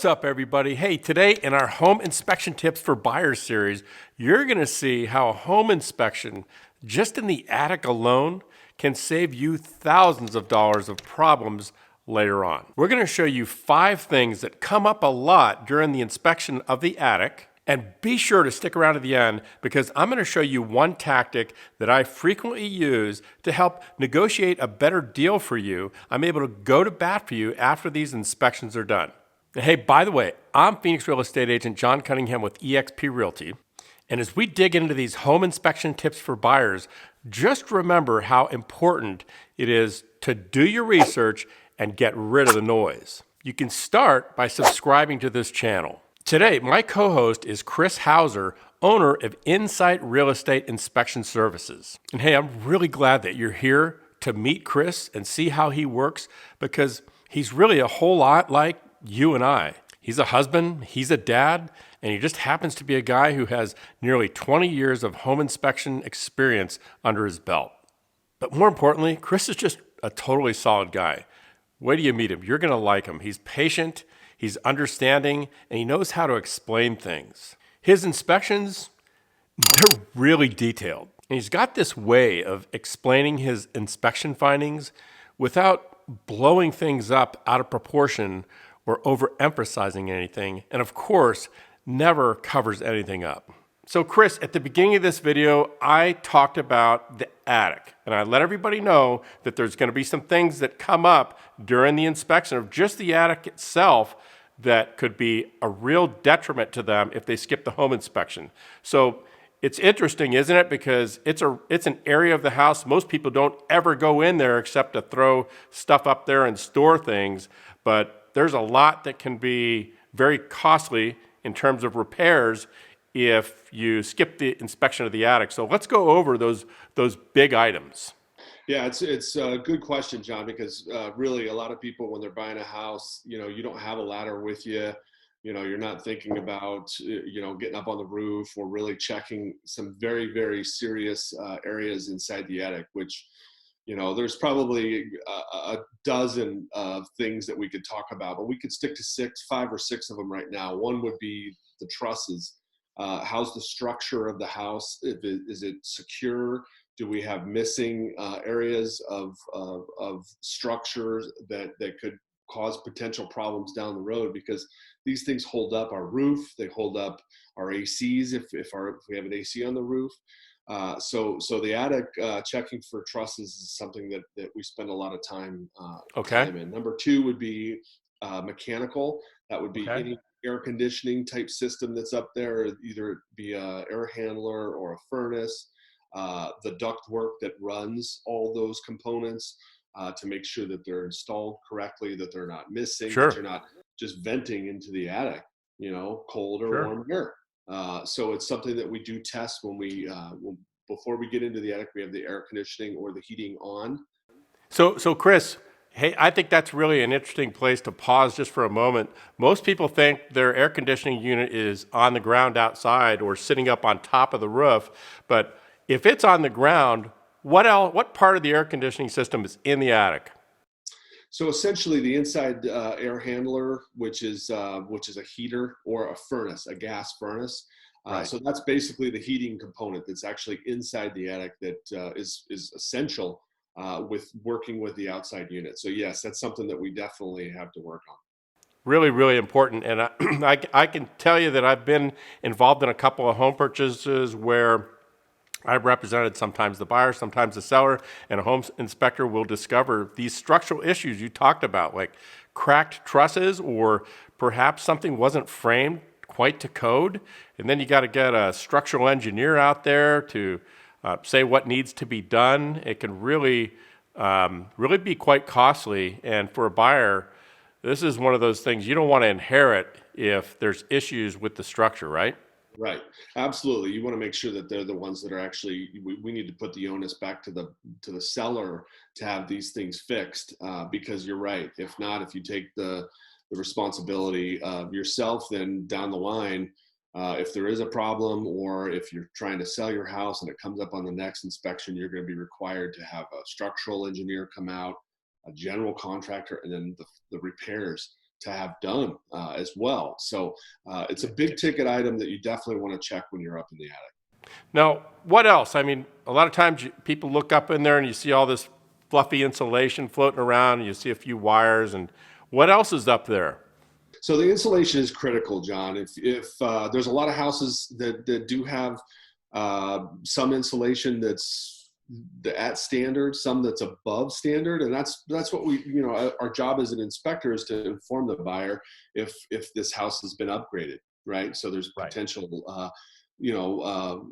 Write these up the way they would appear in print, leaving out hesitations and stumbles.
up, everybody? Hey, today in our Home Inspection Tips for Buyers series, you're going to see how a home inspection, just in the attic alone, can save you thousands of dollars of problems later on. We're going to show you 5 things that come up a lot during the inspection of the attic. And be sure to stick around to the end because I'm going to show you one tactic that I frequently use to help negotiate a better deal for you. I'm able to go to bat for you after these inspections are done. Hey, by the way, I'm Phoenix real estate agent John Cunningham with eXp Realty. And as we dig into these home inspection tips for buyers, just remember how important it is to do your research and get rid of the noise. You can start by subscribing to this channel. Today, my co-host is Kris Houser, owner of Insight Real Estate Inspection Services. And hey, I'm really glad that you're here to meet Kris and see how he works because he's really a whole lot like you and I. He's a husband, he's a dad, and he just happens to be a guy who has nearly 20 years of home inspection experience under his belt. But more importantly, Kris is just a totally solid guy. Wait till you meet him. You're going to like him. He's patient, he's understanding, and he knows how to explain things. His inspections, they're really detailed. And he's got this way of explaining his inspection findings without blowing things up out of proportion or overemphasizing anything, and of course, never covers anything up. So Kris, at the beginning of this video, I talked about the attic, and I let everybody know that there's going to be some things that come up during the inspection of just the attic itself that could be a real detriment to them if they skip the home inspection. So it's interesting, isn't it? Because it's an area of the house most people don't ever go in there except to throw stuff up there and store things, but there's a lot that can be very costly in terms of repairs if you skip the inspection of the attic. So let's go over those big items. Yeah, it's a good question, John, because really a lot of people when they're buying a house, you don't have a ladder with you. You're not thinking about, getting up on the roof or really checking some very, very serious areas inside the attic, which, there's probably a dozen things that we could talk about, but we could stick to 5 or 6 of them right now. One would be the trusses. How's the structure of the house? Is it secure? Do we have missing areas of structures that could cause potential problems down the road? Because these things hold up our roof, they hold up our ACs if we have an AC on the roof. So the attic checking for trusses is something that we spend a lot of time in. Number 2 would be mechanical. That would be any air conditioning type system that's up there, either it be a air handler or a furnace, the duct work that runs all those components to make sure that they're installed correctly, that they're not missing, that you're not just venting into the attic, cold or warm air. So it's something that we do test when before we get into the attic, we have the air conditioning or the heating on. So Kris, hey, I think that's really an interesting place to pause just for a moment. Most people think their air conditioning unit is on the ground outside or sitting up on top of the roof, but if it's on the ground, what part of the air conditioning system is in the attic? So essentially the inside air handler, which is a heater or a furnace, a gas furnace. So that's basically the heating component that's actually inside the attic that is essential with working with the outside unit. So yes, that's something that we definitely have to work on. Really, really important. And I can tell you that I've been involved in a couple of home purchases where I've represented sometimes the buyer, sometimes the seller, and a home inspector will discover these structural issues you talked about, like cracked trusses or perhaps something wasn't framed quite to code. And then you got to get a structural engineer out there to say what needs to be done. It can really be quite costly. And for a buyer, this is one of those things you don't want to inherit if there's issues with the structure, right? Right. Absolutely. You want to make sure that they're the ones that are actually, we need to put the onus back to the seller to have these things fixed because you're right. If not, if you take the responsibility of yourself, then down the line, if there is a problem or if you're trying to sell your house and it comes up on the next inspection, you're going to be required to have a structural engineer come out, a general contractor, and then the repairs to have done as well. So it's a big ticket item that you definitely want to check when you're up in the attic. Now, what else? I mean, a lot of times people look up in there and you see all this fluffy insulation floating around, and you see a few wires, and what else is up there? So the insulation is critical, John. If there's a lot of houses that do have some insulation that's at standard, some that's above standard, and that's what we, our job as an inspector is to inform the buyer if this house has been upgraded, right? So there's Right. potential, you know,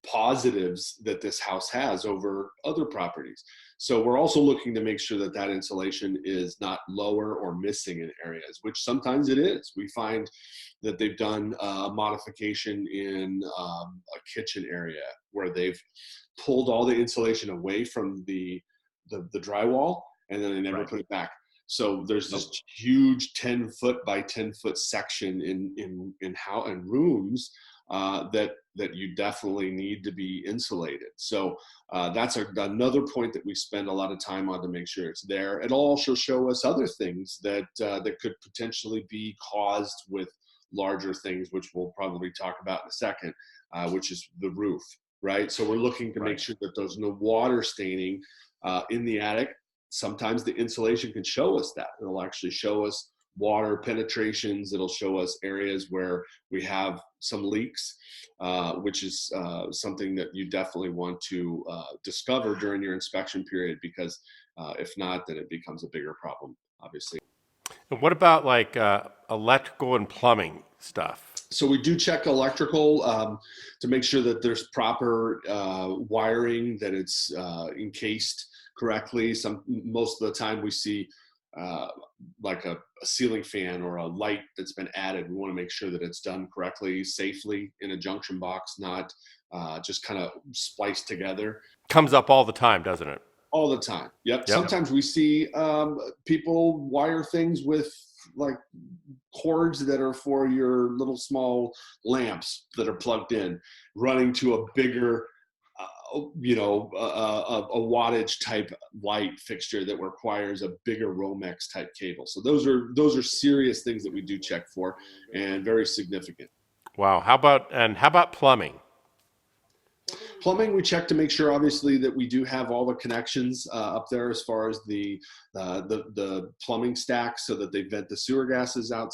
positives that this house has over other properties. So we're also looking to make sure that that insulation is not lower or missing in areas, which sometimes it is. We find that they've done a modification in a kitchen area where they've pulled all the insulation away from the drywall, and then they never Right. put it back. So there's this huge 10-foot by 10-foot section in rooms that you definitely need to be insulated. So that's another point that we spend a lot of time on to make sure it's there. It'll also show us other things that could potentially be caused with larger things, which we'll probably talk about in a second, which is the roof, right? So we're looking to make sure that there's no water staining in the attic. Sometimes the insulation can show us that. It'll actually show us water penetrations. It'll show us areas where we have some leaks, which is something that you definitely want to discover during your inspection period, because if not, then it becomes a bigger problem, obviously. And what about like electrical and plumbing stuff? So we do check electrical to make sure that there's proper wiring, that it's encased correctly. Most of the time we see like a ceiling fan or a light that's been added. We want to make sure that it's done correctly, safely in a junction box, not just kind of spliced together. Comes up all the time, doesn't it? All the time. Yep. Yep. Sometimes we see people wire things with like cords that are for your little small lamps that are plugged in, running to a bigger, a wattage type light fixture that requires a bigger Romex type cable. So those are serious things that we do check for, and very significant. Wow. How about plumbing? Plumbing, we check to make sure, obviously, that we do have all the connections up there as far as the plumbing stacks, so that they vent the sewer gases out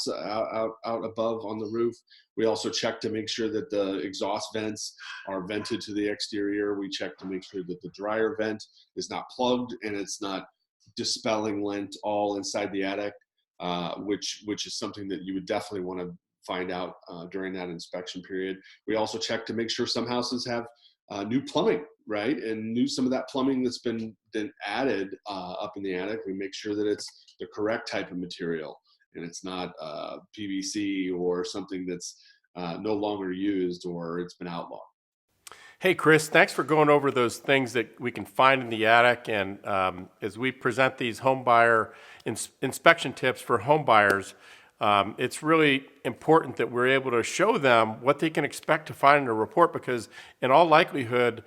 above on the roof. We also check to make sure that the exhaust vents are vented to the exterior. We check to make sure that the dryer vent is not plugged and it's not dispelling lint all inside the attic, which is something that you would definitely want to find out during that inspection period. We also check to make sure some houses have new plumbing, right? And some of that plumbing that's been added up in the attic. We make sure that it's the correct type of material and it's not PVC or something that's no longer used or it's been outlawed. Hey, Kris, thanks for going over those things that we can find in the attic. And as we present these home buyer inspection tips for home buyers, it's really important that we're able to show them what they can expect to find in a report, because in all likelihood,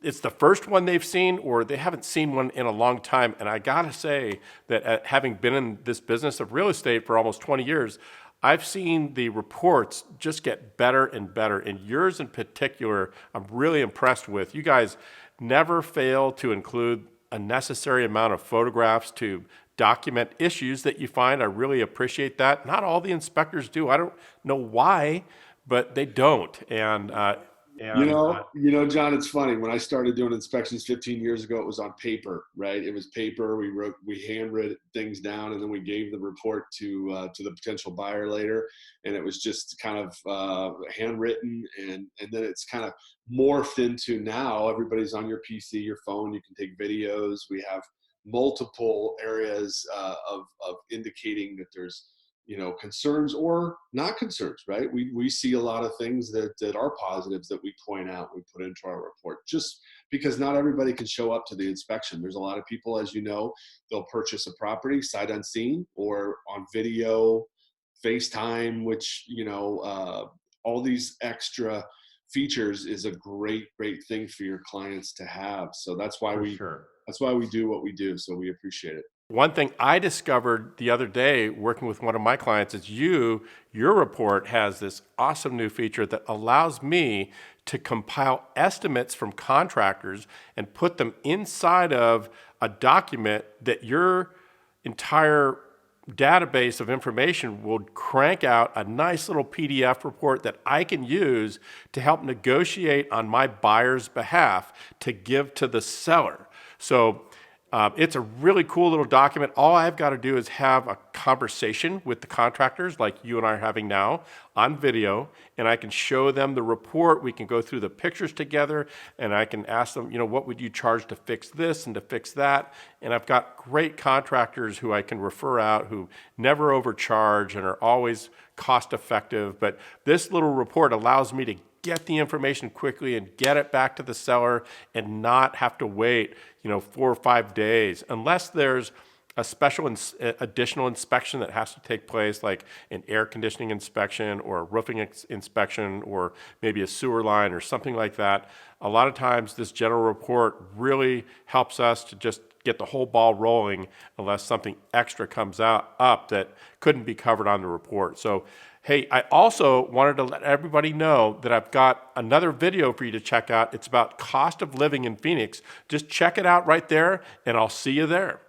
it's the first one they've seen or they haven't seen one in a long time. And I gotta say that having been in this business of real estate for almost 20 years, I've seen the reports just get better and better. And yours in particular, I'm really impressed with. You guys never fail to include a necessary amount of photographs to document issues that you find. I really appreciate that. Not all the inspectors do. I don't know why, but they don't. And John, it's funny. When I started doing inspections 15 years ago, it was on paper, right? It was paper. We handwritten things down, and then we gave the report to the potential buyer later. And it was just kind of handwritten, and then it's kind of morphed into now everybody's on your PC, your phone. You can take videos. We have multiple areas of indicating that there's concerns or not concerns, right? We see a lot of things that are positives that we point out, we put into our report, just because not everybody can show up to the inspection. There's a lot of people, as you know, they'll purchase a property sight unseen or on video, FaceTime, which, all these extra features is a great thing for your clients to have. So that's why we do what we do. So we appreciate it. One thing I discovered the other day working with one of my clients is your report has this awesome new feature that allows me to compile estimates from contractors and put them inside of a document that your entire database of information will crank out a nice little PDF report that I can use to help negotiate on my buyer's behalf to give to the seller. So it's a really cool little document. All I've got to do is have a conversation with the contractors like you and I are having now on video, and I can show them the report. We can go through the pictures together, and I can ask them, what would you charge to fix this and to fix that? And I've got great contractors who I can refer out who never overcharge and are always cost effective. But this little report allows me to get the information quickly and get it back to the seller and not have to wait, 4 or 5 days, unless there's a special additional inspection that has to take place, like an air conditioning inspection or a roofing inspection or maybe a sewer line or something like that. A lot of times this general report really helps us to just get the whole ball rolling unless something extra comes up that couldn't be covered on the report. So hey, I also wanted to let everybody know that I've got another video for you to check out. It's about cost of living in Phoenix. Just check it out right there, and I'll see you there.